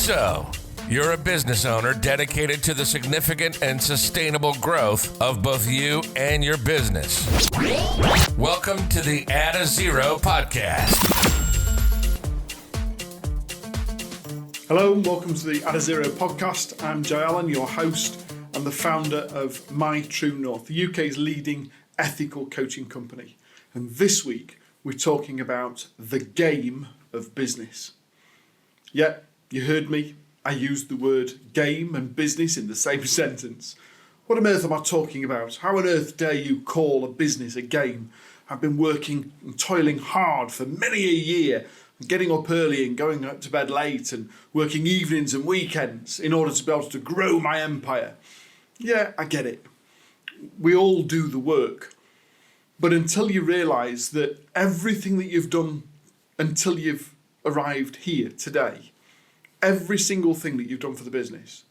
So, you're a business owner dedicated to the significant and sustainable growth of both you and your business. Welcome to the ADDAZERO podcast. Hello and welcome to the ADDAZERO podcast. I'm Jay Allen, your host and the founder of TrueNORTH, the UK's leading ethical coaching company. And this week we're talking about the game of business. Yeah, you heard me. I used the word game and business in the same sentence. What on earth am I talking about? How on earth dare you call a business a game? I've been working and toiling hard for many a year, getting up early and going up to bed late and working evenings and weekends in order to be able to grow my empire. Yeah, I get it. We all do the work. But until you realise that everything that you've done until you've arrived here today, every single thing that you've done for the business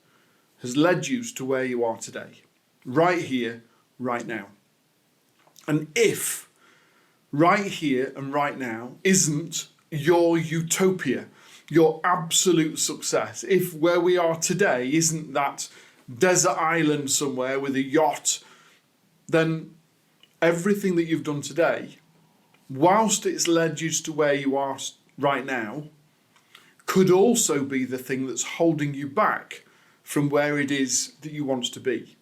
has led you to where you are today, right here, right now. And if right here and right now isn't your utopia, your absolute success, if where we are today isn't that desert island somewhere with a yacht, then everything that you've done today, whilst it's led you to where you are right now, could also be the thing that's holding you back from where it is that you want to be.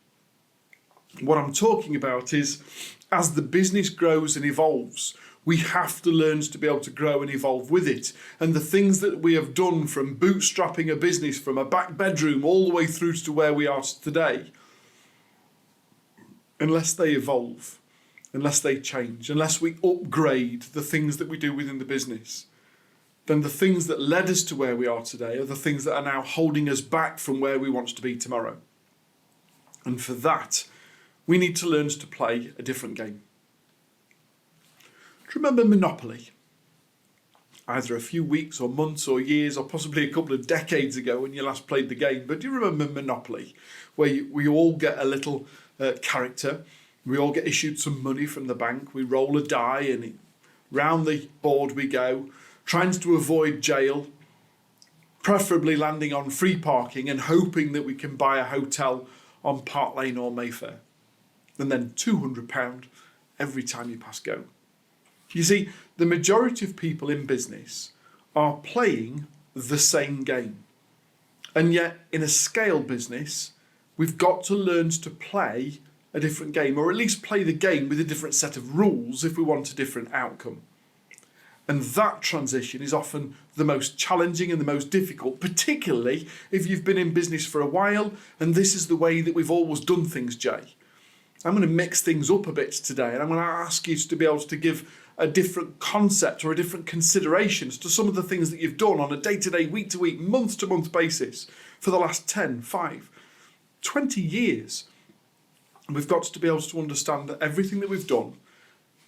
What I'm talking about is, as the business grows and evolves, we have to learn to be able to grow and evolve with it. And the things that we have done, from bootstrapping a business from a back bedroom all the way through to where we are today, unless they evolve, unless they change, unless we upgrade the things that we do within the business, then the things that led us to where we are today are the things that are now holding us back from where we want to be tomorrow. And for that, we need to learn to play a different game. Do you remember Monopoly? Either a few weeks or months or years or possibly a couple of decades ago when you last played the game, but do you remember Monopoly, where we all get a little character, we all get issued some money from the bank, we roll a die and round the board we go, trying to avoid jail, preferably landing on free parking and hoping that we can buy a hotel on Park Lane or Mayfair. And then £200 every time you pass go. You see, the majority of people in business are playing the same game. And yet, in a scale business, we've got to learn to play a different game, or at least play the game with a different set of rules if we want a different outcome. And that transition is often the most challenging and the most difficult, particularly if you've been in business for a while and this is the way that we've always done things, Jay. I'm going to mix things up a bit today, and I'm going to ask you to be able to give a different concept or a different considerations to some of the things that you've done on a day-to-day, week-to-week, month-to-month basis for the last 10, 5, 20 years. And we've got to be able to understand that everything that we've done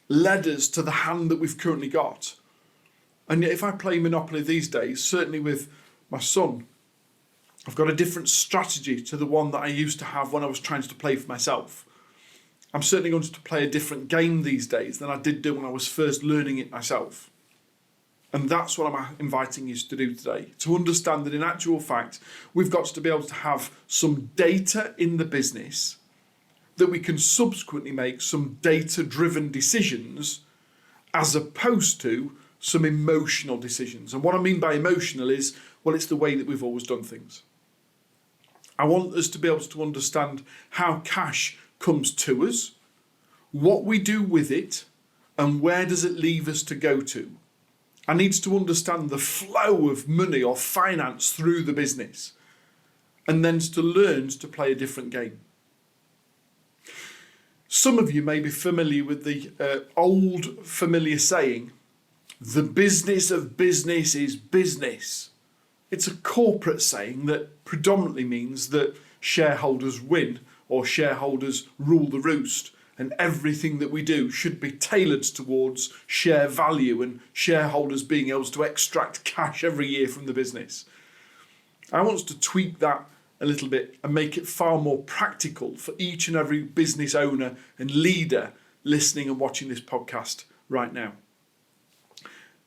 led us to the hand that we've currently got. And yet if I play Monopoly these days, certainly with my son, I've got a different strategy to the one that I used to have when I was trying to play for myself. I'm certainly going to play a different game these days than I did do when I was first learning it myself. And that's what I'm inviting you to do today, to understand that in actual fact, we've got to be able to have some data in the business that we can subsequently make some data-driven decisions as opposed to some emotional decisions. And what I mean by emotional is, well, it's the way that we've always done things. I want us to be able to understand how cash comes to us, what we do with it, and where does it leave us to go to. I need to understand the flow of money or finance through the business, and then to learn to play a different game. Some of you may be familiar with the old familiar saying, the business of business is business. It's a corporate saying that predominantly means that shareholders win or shareholders rule the roost, and everything that we do should be tailored towards share value and shareholders being able to extract cash every year from the business. I want us to tweak that a little bit and make it far more practical for each and every business owner and leader listening and watching this podcast right now.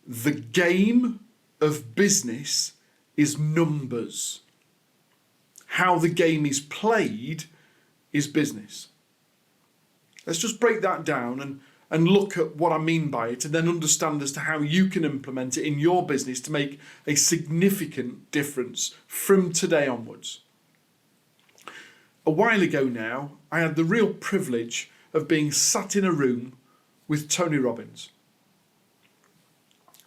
The game of business is numbers. How the game is played is business. Let's just break that down and look at what I mean by it, and then understand as to how you can implement it in your business to make a significant difference from today onwards. A while ago now, I had the real privilege of being sat in a room with Tony Robbins.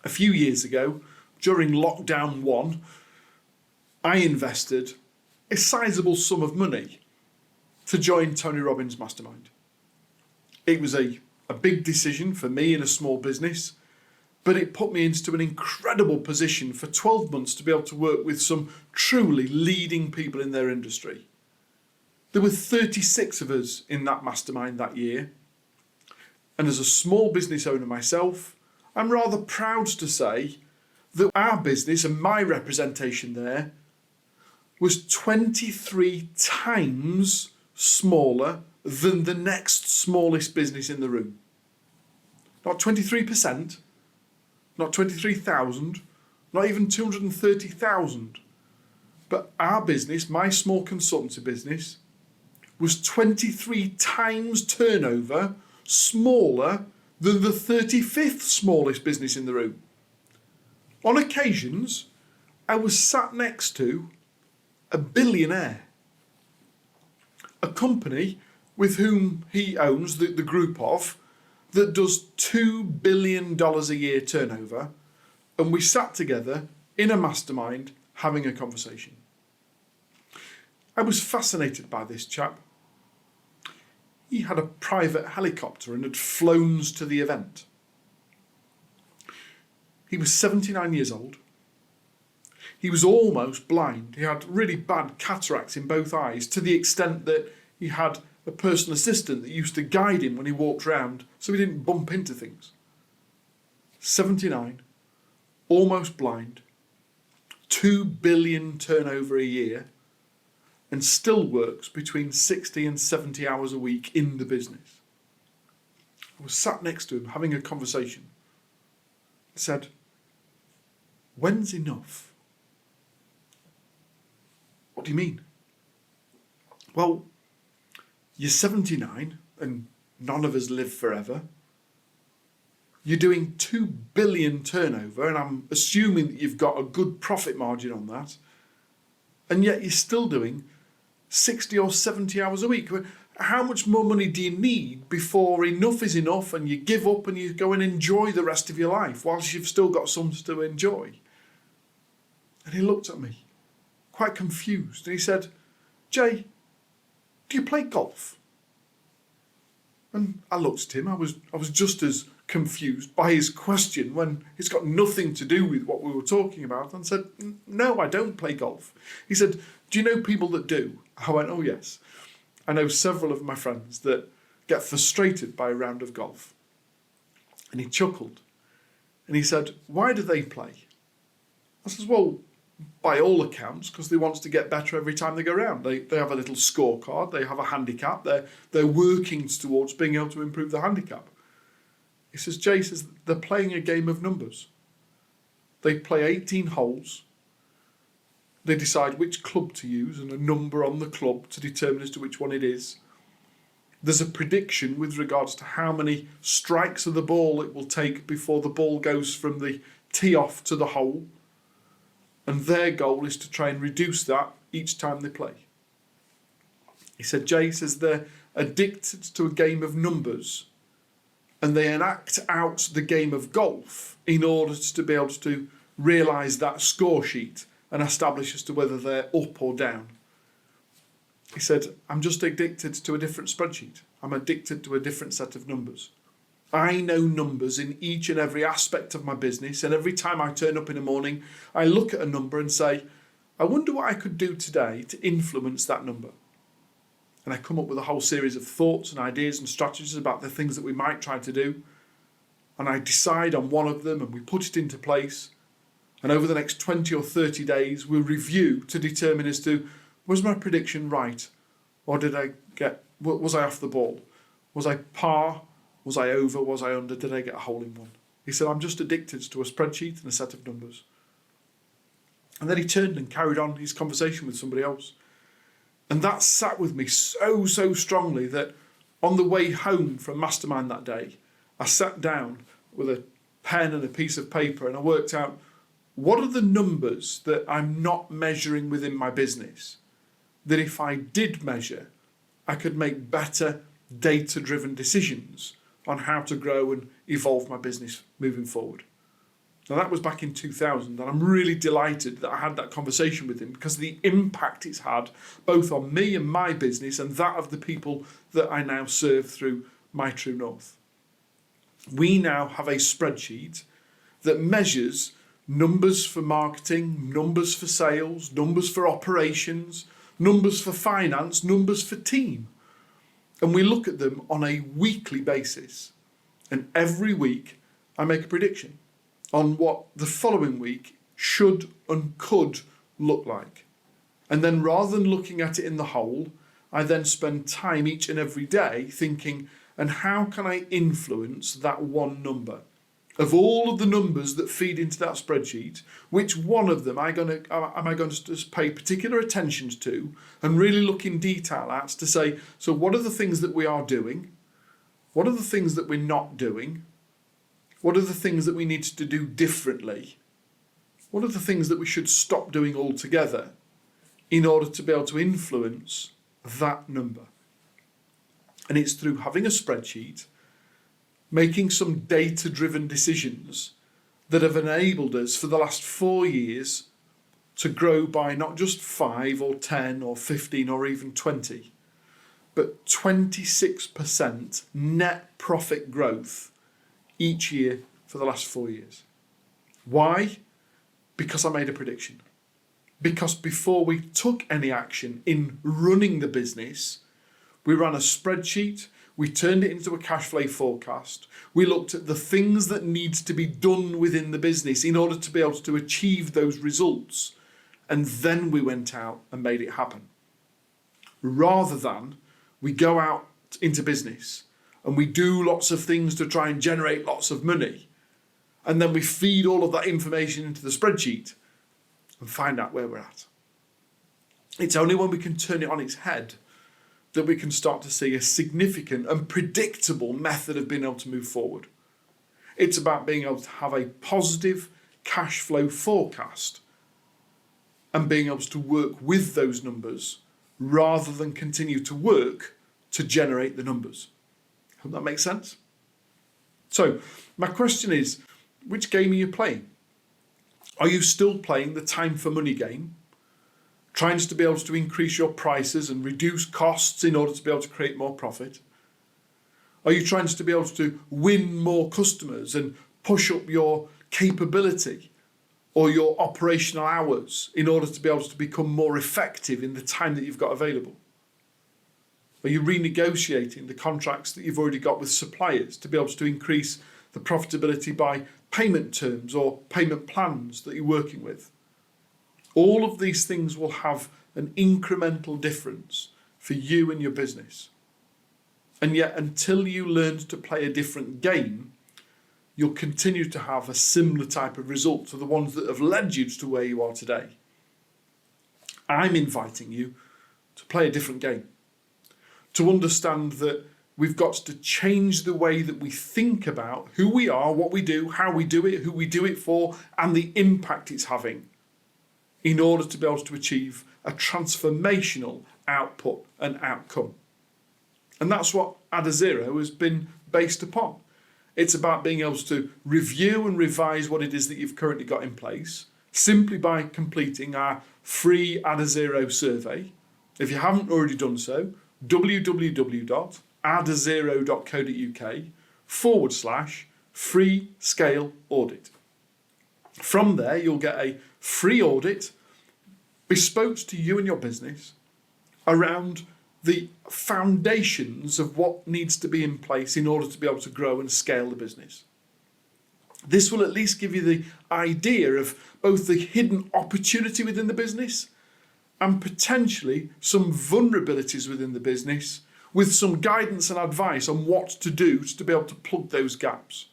A few years ago, during lockdown 1, I invested a sizable sum of money to join Tony Robbins' mastermind. It was a big decision for me in a small business, but it put me into an incredible position for 12 months to be able to work with some truly leading people in their industry. There were 36 of us in that mastermind that year, and as a small business owner myself, I'm rather proud to say that our business and my representation there was 23 times smaller than the next smallest business in the room. Not 23%, not 23,000, not even 230,000. But our business, my small consultancy business, was 23 times turnover smaller than the 35th smallest business in the room. On occasions, I was sat next to a billionaire, a company with whom he owns the group of that does $2 billion a year turnover, and we sat together in a mastermind having a conversation. I was fascinated by this chap. He had a private helicopter and had flown to the event. He was 79 years old. He was almost blind. He had really bad cataracts in both eyes, to the extent that he had a personal assistant that used to guide him when he walked around so he didn't bump into things. 79, almost blind, 2 billion turnover a year, and still works between 60 and 70 hours a week in the business. I was sat next to him having a conversation. He said, "When's enough?" "What do you mean?" "Well, you're 79 and none of us live forever. You're doing 2 billion turnover, and I'm assuming that you've got a good profit margin on that, and yet you're still doing 60 or 70 hours a week. How much more money do you need before enough is enough and you give up and you go and enjoy the rest of your life whilst you've still got something to enjoy?" And he looked at me, quite confused, and he said, "Jay, do you play golf?" And I looked at him. I was just as confused by his question when it's got nothing to do with what we were talking about, and said, "No, I don't play golf." He said, "Do you know people that do?" I went, "Oh yes. I know several of my friends that get frustrated by a round of golf." And he chuckled and he said, "Why do they play?" I said, "Well, by all accounts, because they want to get better every time they go around. They have a little scorecard, they have a handicap, they're working towards being able to improve the handicap." He says, "Jay," says, "they're playing a game of numbers. They play 18 holes. They decide which club to use and a number on the club to determine as to which one it is. There's a prediction with regards to how many strikes of the ball it will take before the ball goes from the tee off to the hole. And their goal is to try and reduce that each time they play." He said, "Jay," says, "they're addicted to a game of numbers, and they enact out the game of golf in order to be able to realise that score sheet and establish as to whether they're up or down." He said, "I'm just addicted to a different spreadsheet. I'm addicted to a different set of numbers. I know numbers in each and every aspect of my business, and every time I turn up in the morning, I look at a number and say, I wonder what I could do today to influence that number. And I come up with a whole series of thoughts and ideas and strategies about the things that we might try to do. And I decide on one of them and we put it into place. And over the next 20 or 30 days, we'll review to determine as to, was my prediction right? Or was I off the ball? Was I par? Was I over? Was I under? Did I get a hole in one?" He said, "I'm just addicted to a spreadsheet and a set of numbers." And then he turned and carried on his conversation with somebody else. And that sat with me so strongly that on the way home from Mastermind that day, I sat down with a pen and a piece of paper and I worked out, what are the numbers that I'm not measuring within my business that if I did measure, I could make better data-driven decisions on how to grow and evolve my business moving forward. Now that was back in 2000 and I'm really delighted that I had that conversation with him because of the impact it's had both on me and my business and that of the people that I now serve through my TrueNORTH. We now have a spreadsheet that measures numbers for marketing, numbers for sales, numbers for operations, numbers for finance, numbers for team. And we look at them on a weekly basis. And every week I make a prediction on what the following week should and could look like. And then rather than looking at it in the whole, I then spend time each and every day thinking, and how can I influence that one number? Of all of the numbers that feed into that spreadsheet, which one of them am I going to just pay particular attention to and really look in detail at to say, so what are the things that we are doing? What are the things that we're not doing? What are the things that we need to do differently? What are the things that we should stop doing altogether in order to be able to influence that number? And it's through having a spreadsheet, making some data-driven decisions that have enabled us for the last 4 years to grow by not just 5 or 10 or 15 or even 20, but 26% net profit growth each year for the last 4 years. Why? Because I made a prediction. Because before we took any action in running the business, we ran a spreadsheet, we turned it into a cash flow forecast, we looked at the things that needs to be done within the business in order to be able to achieve those results, and then we went out and made it happen. Rather than we go out into business and we do lots of things to try and generate lots of money, and then we feed all of that information into the spreadsheet and find out where we're at. It's only when we can turn it on its head that we can start to see a significant and predictable method of being able to move forward. It's about being able to have a positive cash flow forecast and being able to work with those numbers rather than continue to work to generate the numbers. Hope that makes sense. So my question is, which game are you playing? Are you still playing the time for money game? Trying to be able to increase your prices and reduce costs in order to be able to create more profit? Are you trying to be able to win more customers and push up your capability or your operational hours in order to be able to become more effective in the time that you've got available? Are you renegotiating the contracts that you've already got with suppliers to be able to increase the profitability by payment terms or payment plans that you're working with? All of these things will have an incremental difference for you and your business. And yet, until you learn to play a different game, you'll continue to have a similar type of result to the ones that have led you to where you are today. I'm inviting you to play a different game, to understand that we've got to change the way that we think about who we are, what we do, how we do it, who we do it for, and the impact it's having, in order to be able to achieve a transformational output and outcome. And that's what ADDAZERO has been based upon. It's about being able to review and revise what it is that you've currently got in place, simply by completing our free ADDAZERO survey. If you haven't already done so, www.addazero.co.uk/free scale audit. From there, you'll get a free audit bespoke to you and your business around the foundations of what needs to be in place in order to be able to grow and scale the business. This will at least give you the idea of both the hidden opportunity within the business and potentially some vulnerabilities within the business, with some guidance and advice on what to do to be able to plug those gaps.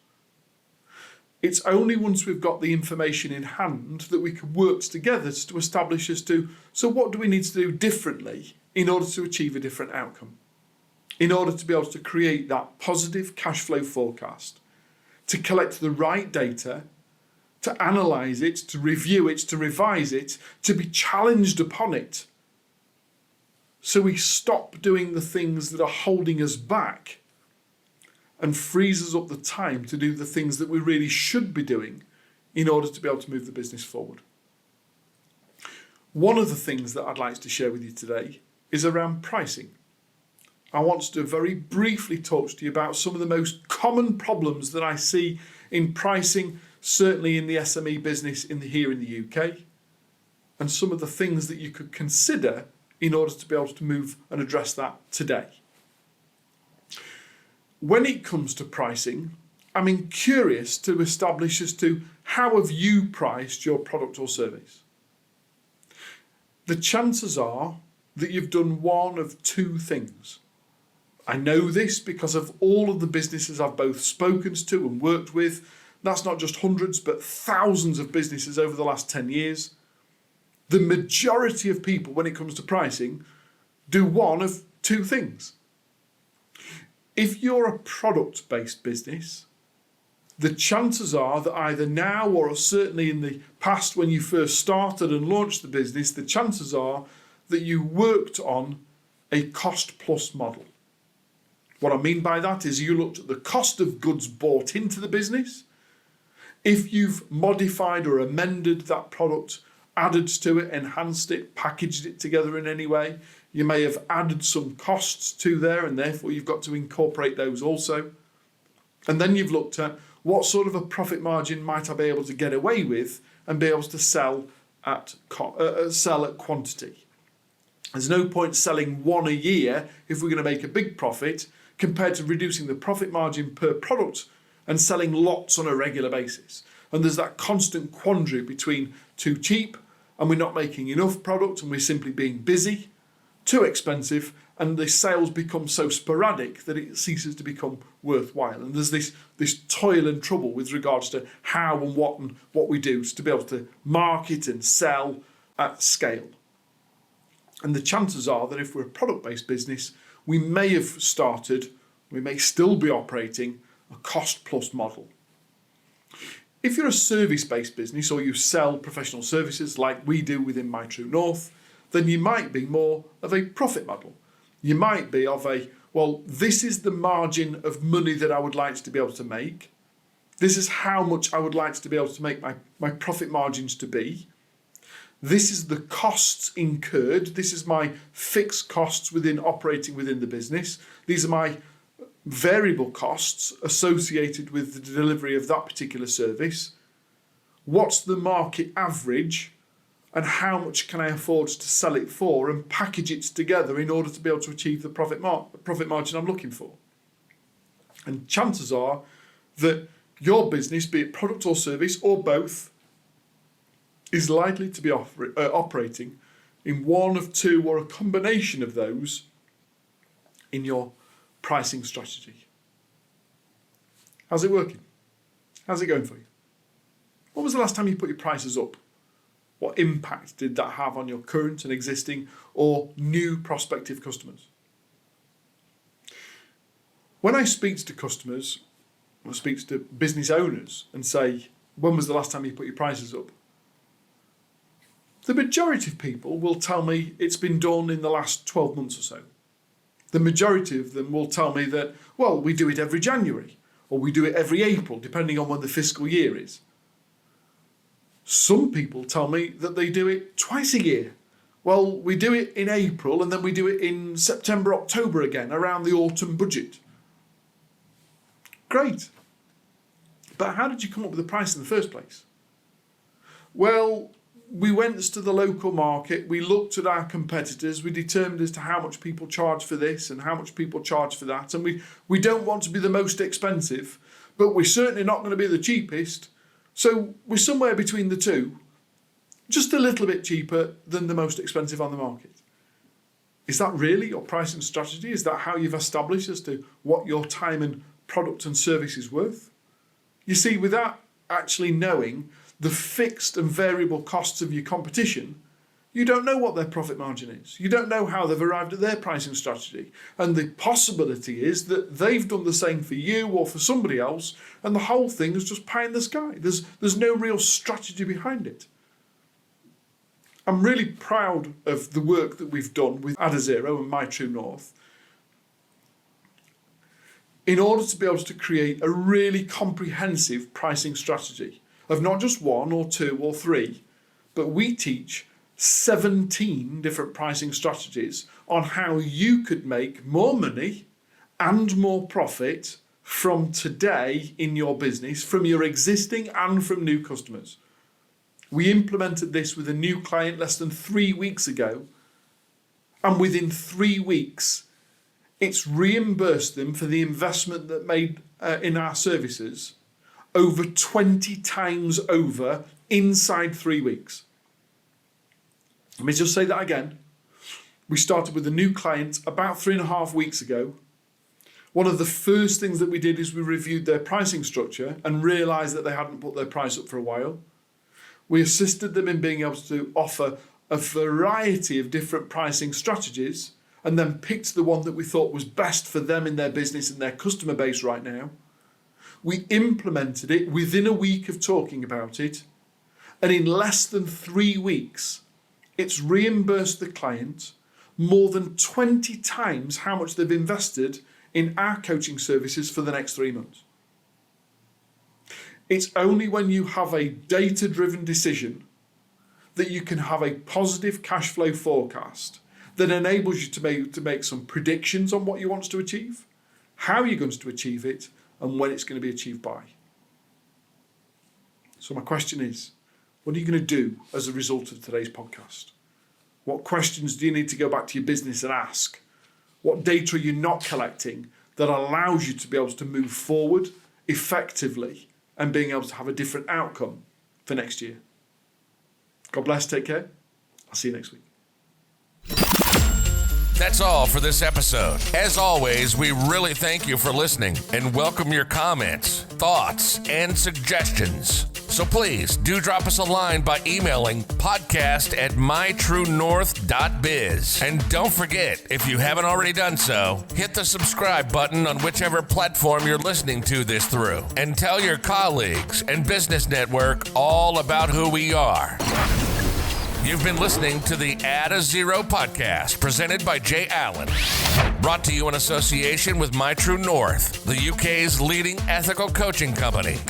It's only once we've got the information in hand that we can work together to establish as to, so what do we need to do differently in order to achieve a different outcome? In order to be able to create that positive cash flow forecast, to collect the right data, to analyse it, to review it, to revise it, to be challenged upon it. So we stop doing the things that are holding us back and frees us up the time to do the things that we really should be doing in order to be able to move the business forward. One of the things that I'd like to share with you today is around pricing. I want to very briefly talk to you about some of the most common problems that I see in pricing, certainly in the SME business here in the UK, and some of the things that you could consider in order to be able to move and address that today. When it comes to pricing, I'm curious to establish as to how have you priced your product or service? The chances are that you've done one of two things. I know this because of all of the businesses I've both spoken to and worked with. That's not just hundreds, but thousands of businesses over the last 10 years. The majority of people, when it comes to pricing, do one of two things. If you're a product-based business, the chances are that either now or certainly in the past when you first started and launched the business, the chances are that you worked on a cost-plus model. What I mean by that is you looked at the cost of goods bought into the business. If you've modified or amended that product, added to it, enhanced it, packaged it together in any way, you may have added some costs to there and therefore you've got to incorporate those also. And then you've looked at what sort of a profit margin might I be able to get away with and be able to sell at quantity. There's no point selling one a year if we're going to make a big profit compared to reducing the profit margin per product and selling lots on a regular basis. And there's that constant quandary between too cheap and we're not making enough product and we're simply being busy, too expensive, and the sales become so sporadic that it ceases to become worthwhile. And there's this toil and trouble with regards to how and what we do to be able to market and sell at scale. And the chances are that if we're a product-based business, we may still be operating a cost-plus model. If you're a service-based business or you sell professional services like we do within my TrueNORTH, then you might be more of a profit model. You might be of this is the margin of money that I would like to be able to make. This is how much I would like to be able to make my profit margins to be. This is the costs incurred. This is my fixed costs operating within the business. These are my variable costs associated with the delivery of that particular service. What's the market average and how much can I afford to sell it for and package it together in order to be able to achieve the profit margin I'm looking for? And chances are that your business, be it product or service or both, is likely to be operating in one of two or a combination of those in your pricing strategy. How's it working? How's it going for you? When was the last time you put your prices up? What impact did that have on your current and existing or new prospective customers? When I speak to customers, I speak to business owners and say, when was the last time you put your prices up? The majority of people will tell me it's been done in the last 12 months or so. The majority of them will tell me that, we do it every January or we do it every April, depending on when the fiscal year is. Some people tell me that they do it twice a year. We do it in April and then we do it in September, October again, around the autumn budget. Great. But how did you come up with the price in the first place? We went to the local market, we looked at our competitors, we determined as to how much people charge for this and how much people charge for that. And we don't want to be the most expensive, but we're certainly not going to be the cheapest. So we're somewhere between the two, just a little bit cheaper than the most expensive on the market. Is that really your pricing strategy? Is that how you've established as to what your time and product and service is worth? You see, with that actually knowing the fixed and variable costs of your competition, you don't know what their profit margin is. You don't know how they've arrived at their pricing strategy. And the possibility is that they've done the same for you or for somebody else, and the whole thing is just pie in the sky. There's no real strategy behind it. I'm really proud of the work that we've done with ADDAZERO and TrueNORTH in order to be able to create a really comprehensive pricing strategy of not just one or two or three, but we teach 17 different pricing strategies on how you could make more money and more profit from today in your business, from your existing and from new customers. We implemented this with a new client less than 3 weeks ago, and within 3 weeks, it's reimbursed them for the investment that made in our services over 20 times over inside 3 weeks. Let me just say that again. We started with a new client about 3.5 weeks ago. One of the first things that we did is we reviewed their pricing structure and realised that they hadn't put their price up for a while. We assisted them in being able to offer a variety of different pricing strategies and then picked the one that we thought was best for them in their business and their customer base right now. We implemented it within a week of talking about it, and in less than 3 weeks, it's reimbursed the client more than 20 times how much they've invested in our coaching services for the next 3 months. It's only when you have a data-driven decision that you can have a positive cash flow forecast that enables you to make some predictions on what you want to achieve, how you're going to achieve it, and when it's going to be achieved by. So my question is, what are you going to do as a result of today's podcast? What questions do you need to go back to your business and ask? What data are you not collecting that allows you to be able to move forward effectively and being able to have a different outcome for next year? God bless, take care. I'll see you next week. That's all for this episode. As always, we really thank you for listening and welcome your comments, thoughts, and suggestions. So please do drop us a line by emailing podcast@mytruenorth.biz. And don't forget, if you haven't already done so, hit the subscribe button on whichever platform you're listening to this through. And tell your colleagues and business network all about who we are. You've been listening to the ADDAZERO podcast, presented by Jay Allen. Brought to you in association with TrueNORTH, the UK's leading ethical coaching company.